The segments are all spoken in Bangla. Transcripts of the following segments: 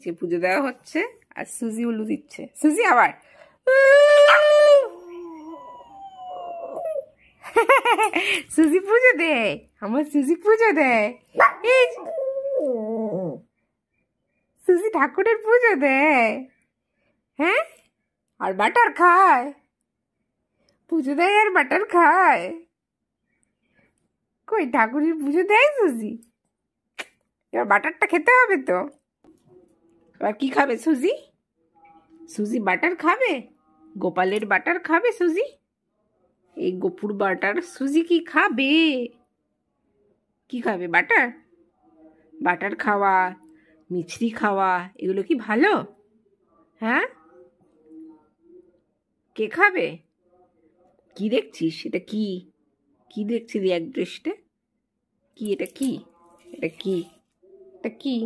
নিচে পুজো দেওয়া হচ্ছে আর সুজি উলু দিচ্ছে। সুজি আবার সুজি পুজো দেয়, আমার সুজি পুজো দেয়, এই সুজি ঠাকুরের পুজো দেয়। হ্যাঁ, আর বাটার খায়, পুজো দেয় আর বাটার খায়। কই ঠাকুরের পুজো দেয় সুজি? এবার বাটারটা খেতে হবে তো। এবার কি খাবে সুজি? সুজি বাটার খাবে? গোপালের বাটার খাবে সুজি? এই গোপুর বাটার সুজি কি খাবে? কি খাবে? বাটার? বাটার খাওয়া, মিছরি খাওয়া, এগুলো কি ভালো? হ্যাঁ, কে খাবে? কি দেখছিস? এটা কি? কি দেখছিস এক দৃষ্টে? কি এটা? কি এটা? কি এটা? কি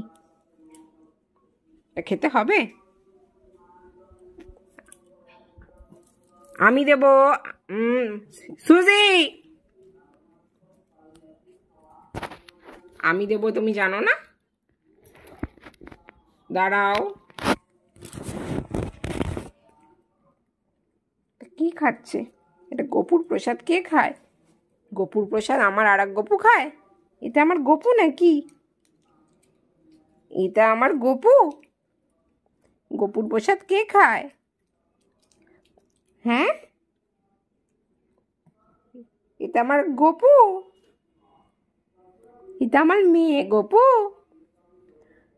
এটা? খেতে হবে? আমি দেব। সুজি আমি দেব, তুমি জানো না? দাঁড়াও। কি খাচ্ছে এটা? গোপুর প্রসাদ কে খায়? গোপুর প্রসাদ আমার আর এক গপু খায়? এটা আমার গপু নাকি? এটা আমার গপু? গোপুর প্রসাদ কে খায়? হ্যাঁ, এটা আমার গপু? এটা আমার মেয়ে গপু?